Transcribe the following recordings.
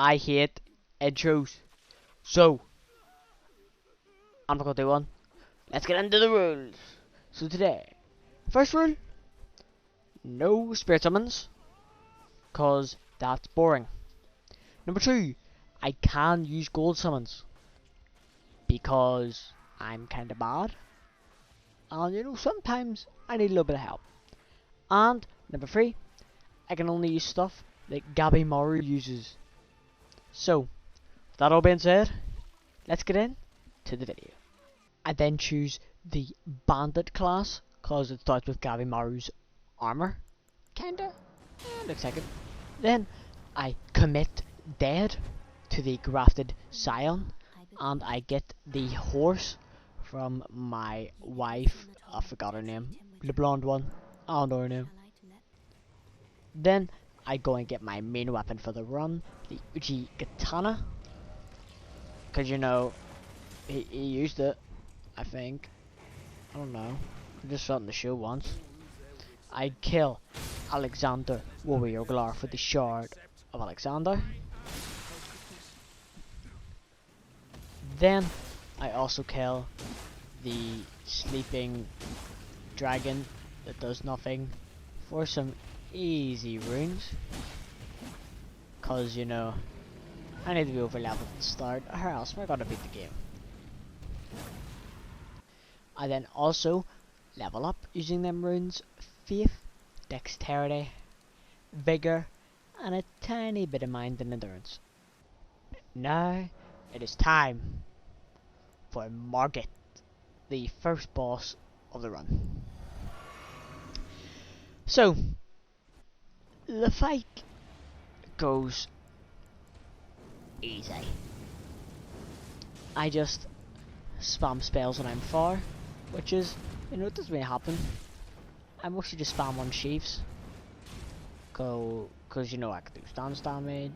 I hate intros. So, I'm not gonna do one. Let's get into the rules. So today, first rule, no spirit summons, cause that's boring. Number 2, I can use gold summons, because I'm kinda bad. And you know, sometimes I need a little bit of help. And number 3, I can only use stuff that Gabimaru uses. So, with that all being said, let's get in to the video. I then choose the bandit class, cause it starts with Gabimaru's armor. Kinda. Looks like it. Then I commit dead to the grafted scion, and I get the horse from my wife. I forgot her name. The blonde one. I don't know her name. Then I go and get my main weapon for the run, the Uchi Katana. Cause you know, he used it, I think. I don't know. I just saw it in the show once. I kill Alexander Warrior Glar for the Shard of Alexander. Then I also kill the sleeping dragon that does nothing for some easy runes. Cause you know, I need to be over leveled at the start, or else we're gonna beat the game. I then also level up using them runes: Faith, Dexterity, Vigor, and a tiny bit of Mind and Endurance. Now it is time for Margit, the first boss of the run. So, the fight goes easy. I just spam spells when I'm far, which is, you know, it doesn't really happen. I mostly just spam on sheaves, cause you know I can do stance damage.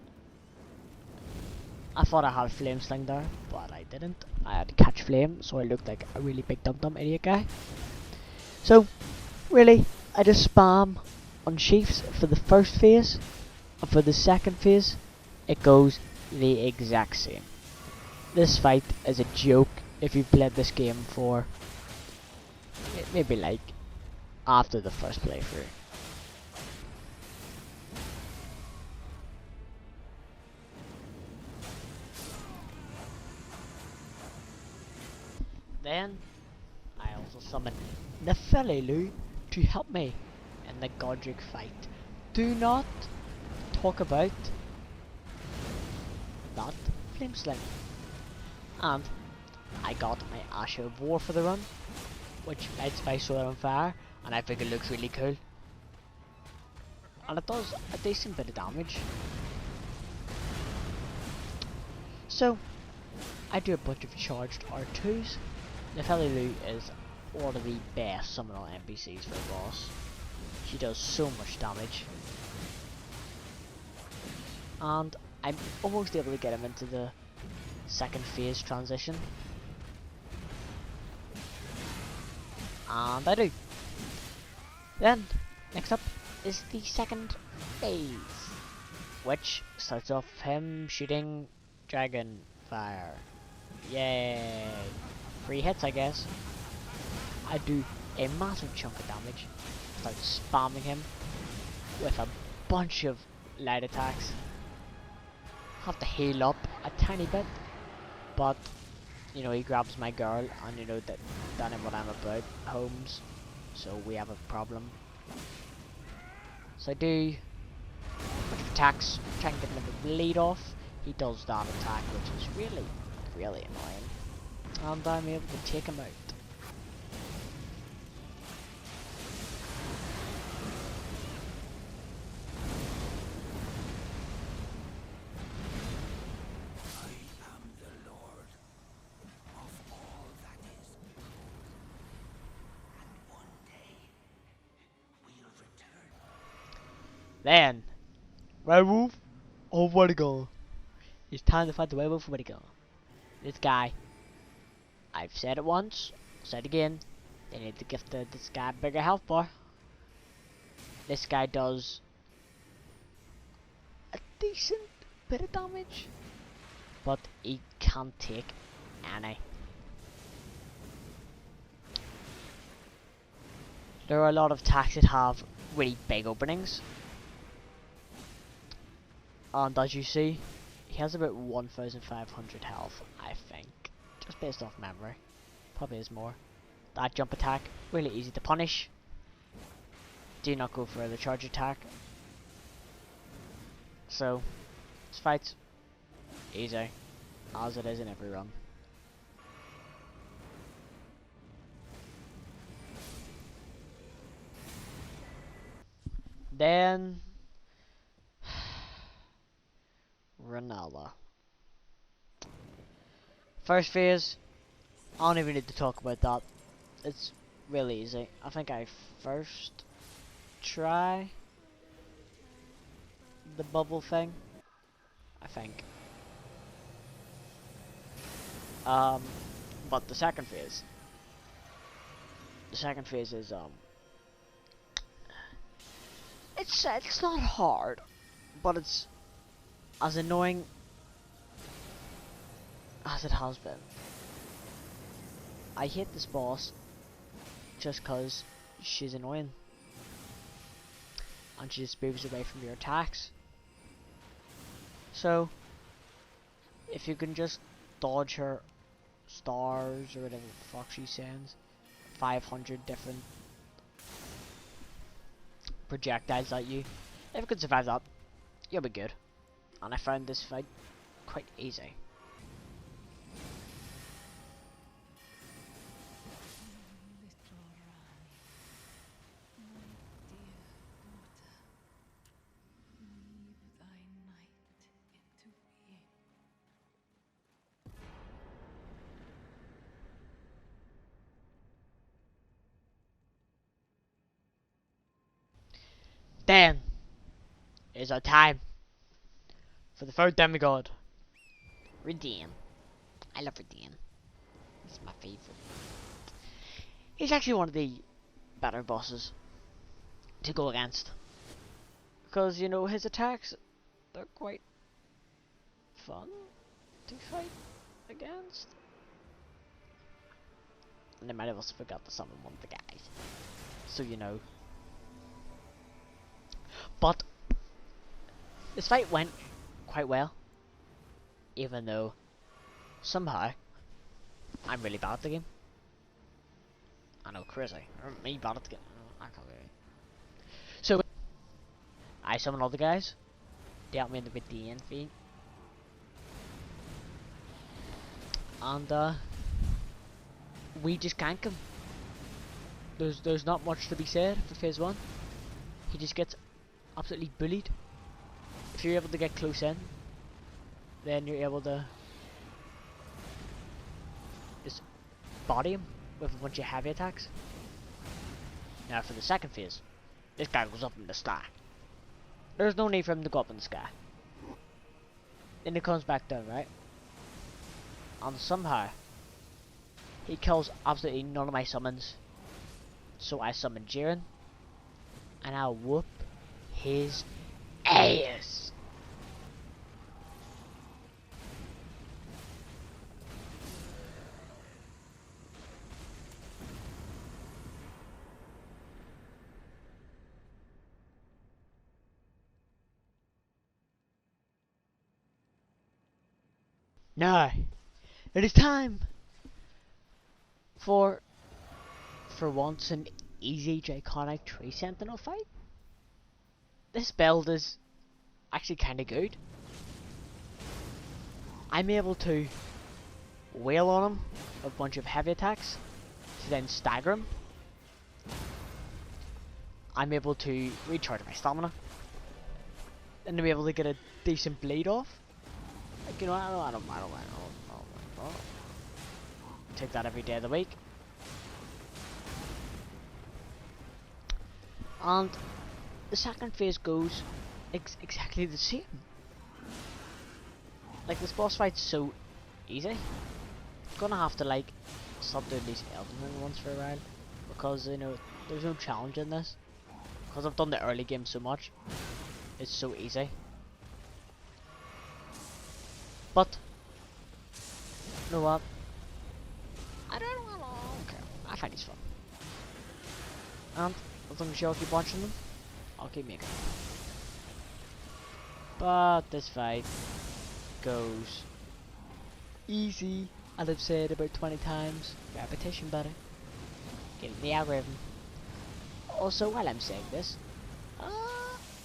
I thought I had flame sling there, but I didn't. I had to catch flame, so I looked like a really big dum idiot guy. So, really, I just spam on sheaves for the first phase, and for the second phase, it goes the exact same. This fight is a joke if you've played this game for maybe like after the first playthrough. Then I also summon Nephelilu to help me in the Godrick fight. Do not talk about that flame sling. And I got my Ash of War for the run, which lights my sword on fire, and I think it looks really cool. And it does a decent bit of damage. So, I do a bunch of charged R2s. Nephelilu is one of the best summonal NPCs for a boss. She does so much damage. And I'm almost able to get him into the second phase transition. And I do. Then, next up is the second phase, which starts off him shooting dragon fire. Yay! 3 hits, I guess. I do a massive chunk of damage. Start spamming him with a bunch of light attacks. Have to heal up a tiny bit, but you know, he grabs my girl, and you know that ain't what I'm about, Holmes. So we have a problem. So I do a bunch of attacks, try and get him to bleed off. He does that attack, which is really, really annoying. And I'm able to take him out. Then, werewolf of Regal. It's time to fight the werewolf of Regal. This guy, I've said it once, said it again, they need to give this guy a bigger health bar. This guy does a decent bit of damage, but he can't take any. There are a lot of attacks that have really big openings, and as you see, he has about 1,500 health, I think, just based off memory. Probably is more. That jump attack, really easy to punish. Do not go for the charge attack. So, this fight's easy, as it is in every run. Then, Rennala. First phase, I don't even need to talk about that. It's really easy. I think I first try the bubble thing, I think. But the second phase is it's not hard, but it's as annoying as it has been. I hate this boss just cause she's annoying and she just moves away from your attacks. So if you can just dodge her stars or whatever the fuck she sends, 500 different projectiles at you, if you can survive that, you'll be good. And I found this fight quite easy. Then is our time for the third demigod, Radahn. I love Radahn. He's my favorite. He's actually one of the better bosses to go against, because you know his attacks, they're quite fun to fight against. And I might have also forgot to summon one of the guys, so you know. But this fight went quite well, even though somehow I'm really bad at the game. I know, crazy. Me bad at the game. I can't believe it. So I summon all the guys. They help me in the Radahn feed, and we just gank him. There's not much to be said for phase 1. He just gets absolutely bullied. If you're able to get close in, then you're able to just body him with a bunch of heavy attacks. Now for the second phase, this guy goes up in the sky. There's no need for him to go up in the sky. Then he comes back down, right? And somehow he kills absolutely none of my summons. So I summon Jiren, and I'll whoop his ass. Now, it is time for once an easy Draconic tree Sentinel fight. This build is actually kinda good. I'm able to wail on him with a bunch of heavy attacks to then stagger him. I'm able to recharge my stamina and to be able to get a decent bleed off. Like, you know, I don't take that every day of the week. And the second phase goes exactly the same. Like, this boss fight's so easy. Gonna have to like stop doing these Elden Ring ones for a while, because you know there's no challenge in this. Because I've done the early game so much, it's so easy. But you know what? I don't care. I find these fun. And as long as y'all keep watching them, I'll keep making them. But this fight goes easy, as I've said about 20 times. Repetition better. Get in the algorithm. Also, while I'm saying this,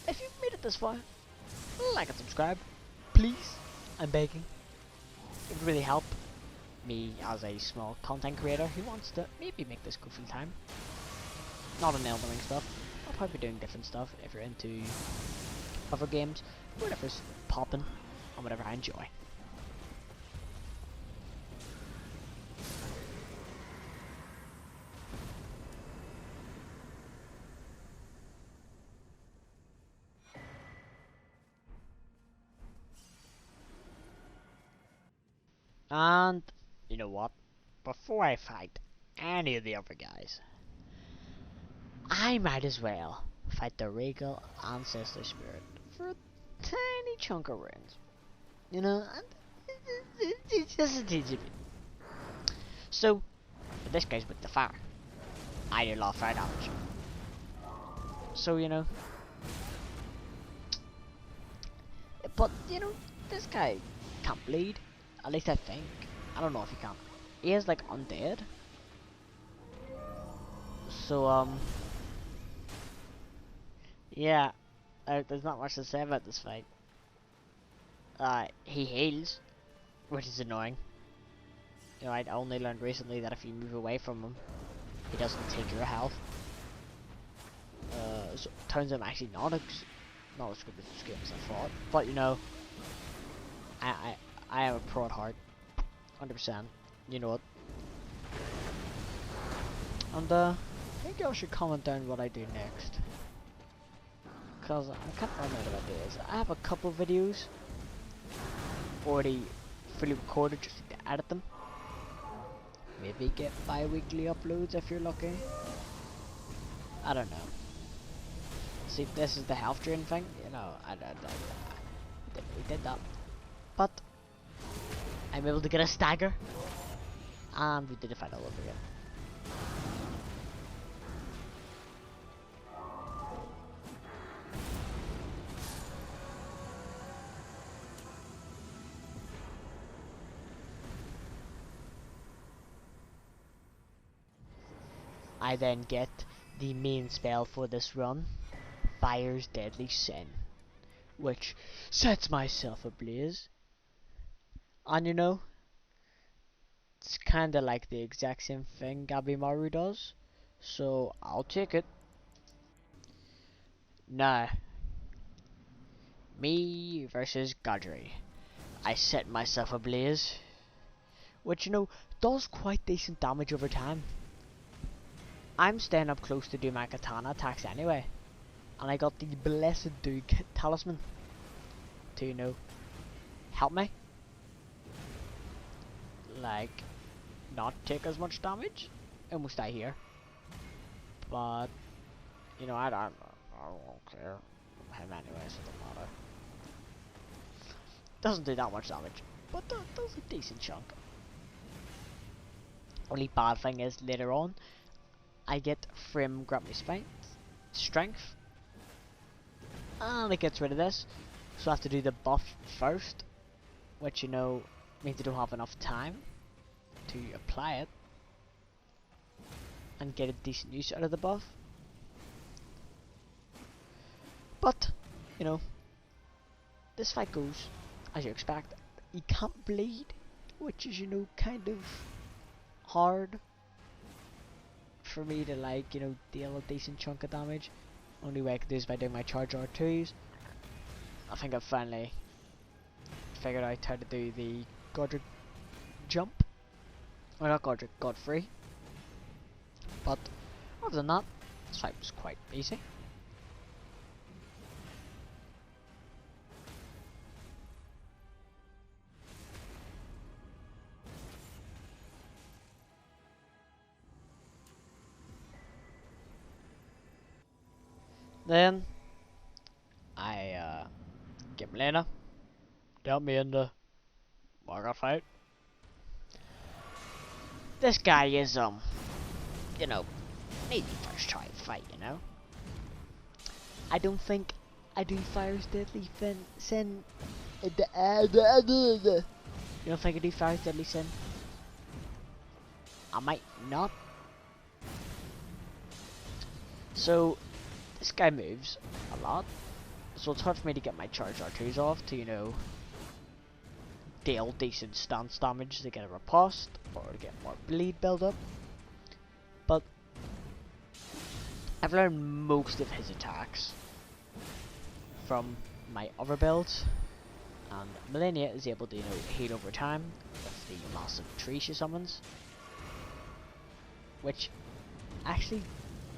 if you've made it this far, like and subscribe, please. I'm begging. It would really help me as a small content creator who wants to maybe make this go full time. Not on Elden Ring stuff. I'll probably be doing different stuff if you're into other games, whatever's popping, and whatever I enjoy. And you know what? Before I fight any of the other guys, I might as well fight the Regal Ancestor Spirit for a tiny chunk of runes. You know, it's just a teeny bit. So, but this guy's with the fire. I do a lot of fire damage. So, you know. But, you know, this guy can't bleed. At least I think. I don't know if he can. He is like undead. So, yeah. There's not much to say about this fight. He heals, which is annoying. You know, I only learned recently that if you move away from him, he doesn't take your health. So it turns out I'm actually not as good as this game as I thought. But you know, I am a pro at heart, 100%. You know it. And I think y'all should comment down what I do next, cause I'm kind of running out of ideas. I have a couple videos already fully recorded, just need to edit them. Maybe get bi-weekly uploads if you're lucky. I don't know. See, this is the health drain thing. You know, we did that, but I'm able to get a stagger, and we did the fight all over again. I then get the main spell for this run, Fire's Deadly Sin, which sets myself ablaze. And you know, it's kinda like the exact same thing Gabimaru does, so I'll take it. Now, me versus Godric. I set myself ablaze, which you know, does quite decent damage over time. I'm staying up close to do my katana attacks anyway, and I got the Blessed Duke talisman to, you know, help me, like, not take as much damage. I almost die here, but you know, I don't care him anyway, so it doesn't matter. Doesn't do that much damage, but does a decent chunk. Only bad thing is later on I get Frim grant me strength, and it gets rid of this, so I have to do the buff first, which you know means I don't have enough time to apply it and get a decent use out of the buff. But you know, this fight goes as you expect. He can't bleed, which is, you know, kind of hard for me to, like, you know, deal a decent chunk of damage. Only way I can do is by doing my charge R2s. I think I've finally figured out how to do the Godric jump. Or not Godric, Godfrey. But other than that, this fight was quite easy. Then I get Malenia to help me in the Margit fight. This guy is, you know, maybe first try fight, you know? I don't think I do Fire's Deadly Sin. You don't think I do Fire's Deadly Sin? I might not. So, this guy moves a lot. So it's hard for me to get my charge R2s off to, you know, deal decent stance damage to get a riposte or to get more bleed build up. But I've learned most of his attacks from my other builds, and Malenia is able to, you know, heal over time with the massive tree she summons, which actually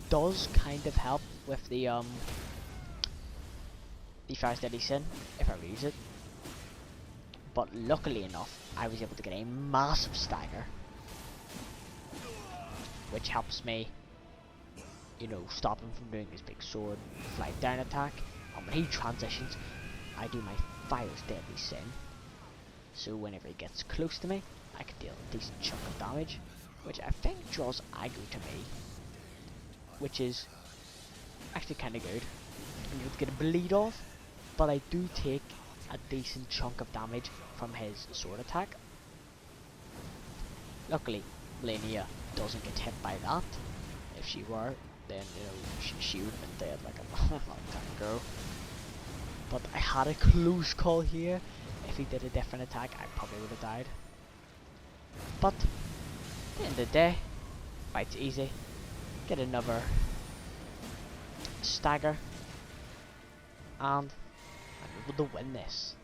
does kind of help with the Fire's Deadly Sin if I use it. But luckily enough, I was able to get a massive stagger, which helps me, you know, stop him from doing his big sword flight down attack. And when he transitions, I do my Fire's Deadly Sin. So whenever he gets close to me, I can deal a decent chunk of damage, which I think draws aggro to me, which is actually kind of good. I'm able to get a bleed off, but I do take a decent chunk of damage from his sword attack. Luckily, Malenia doesn't get hit by that. If she were, then, you know, she would have been dead like a long time ago. But I had a close call here. If he did a different attack, I probably would have died. But at the end of the day, fight's easy. Get another stagger, and I'm able to win this.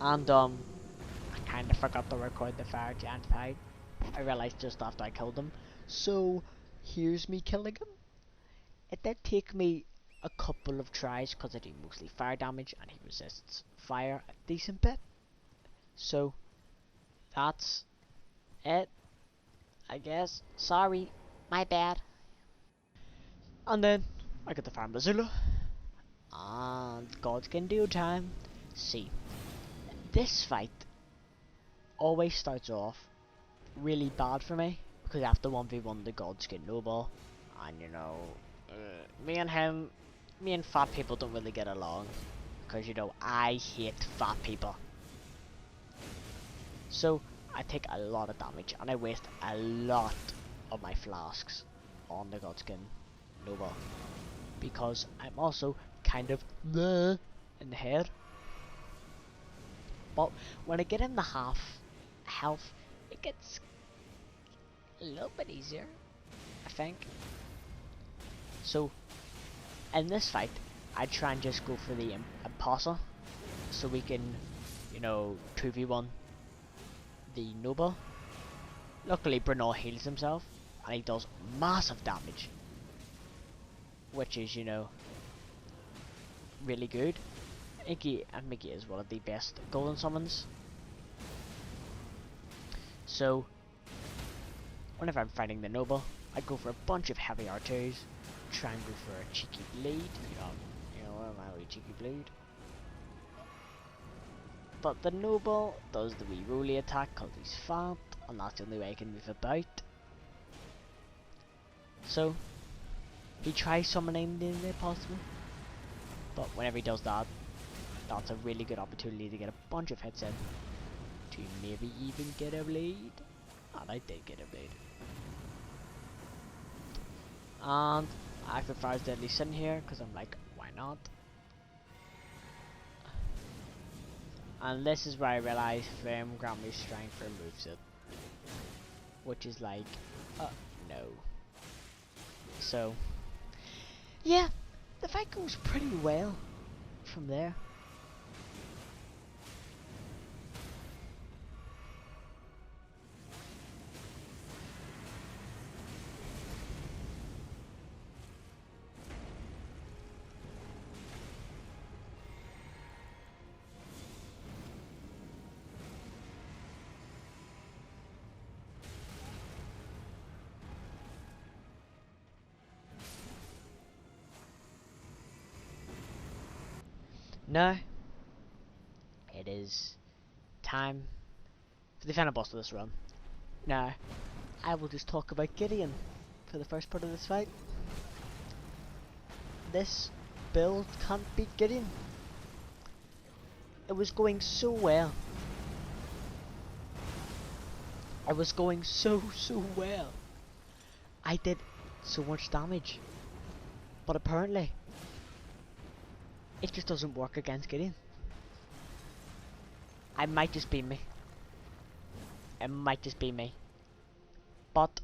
And I kind of forgot to record the fire giant fight. I realized just after I killed him. So here's me killing him. It did take me a couple of tries because I do mostly fire damage and he resists fire a decent bit. So that's it, I guess. Sorry, my bad. And then I got the farm Bazoola and Godskin Duo time. See, this fight always starts off really bad for me because I have to 1v1 the Godskin Noble, and you know, me and fat people don't really get along because, you know, I hate fat people. So I take a lot of damage and I waste a lot of my flasks on the Godskin Noble because I'm also kind of in the head. But when I get in the half health, it gets a little bit easier, I think. So in this fight, I try and just go for the imposter so we can, you know, 2v1 the noble. Luckily Brunel heals himself and he does massive damage, which is, you know, really good. Iggy and Mickey is one of the best golden summons. So whenever I'm fighting the noble, I go for a bunch of heavy R2s, try and go for a cheeky bleed, you know, my wee cheeky bleed. But the noble does the wee roly attack because he's fat, and that's the only way I can move about. So he tries summoning the impossible, but whenever he does that, that's a really good opportunity to get a bunch of hits in, to maybe even get a bleed. And I did get a bleed. And I have the Fire's Deadly Sin here, because I'm like, why not? And this is where I realize Firm grant me strength removes it, which is like, no. So yeah, the fight goes pretty well from there. Now, it is time for the final boss of this run. Now, I will just talk about Gideon for the first part of this fight. This build can't beat Gideon. It was going so well. I was going so well. I did so much damage. But apparently, it just doesn't work against Gideon. It might just be me. It might just be me. But,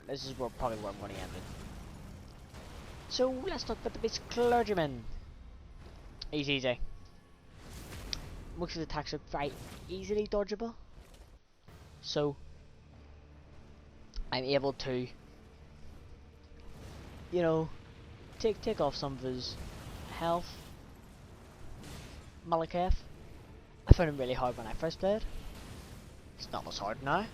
this is probably where I'm going to end it. So, let's talk about the basic clergyman. He's easy. Most of the attacks are very easily dodgeable. So, I'm able to, you know, take off some of his health. Malekith, I found him really hard when I first played. It's not as hard now.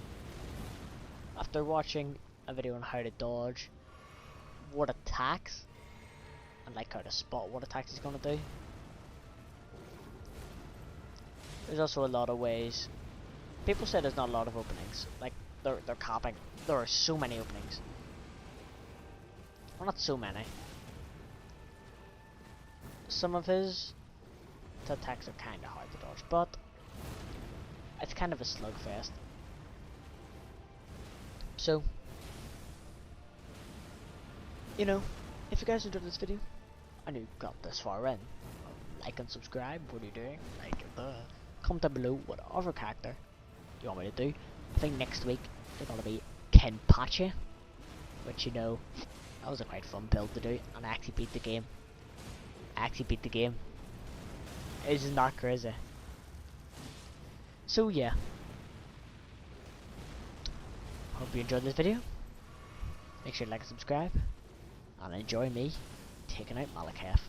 After watching a video on how to dodge what attacks, and like how to spot what attacks he's gonna do. There's also a lot of ways. People say there's not a lot of openings. Like they're capping. There are so many openings. Well, not so many. Some of his attacks are kind of hard to dodge, but it's kind of a slugfest. So, you know, if you guys enjoyed this video and you got this far in, like and subscribe. What are you doing? Like, comment down below what other character you want me to do. I think next week they're gonna be Kenpachi, which, you know, that was a quite fun build to do, and I actually beat the game. Isn't that crazy? So yeah, hope you enjoyed this video. Make sure to like and subscribe, and enjoy me taking out Malekith.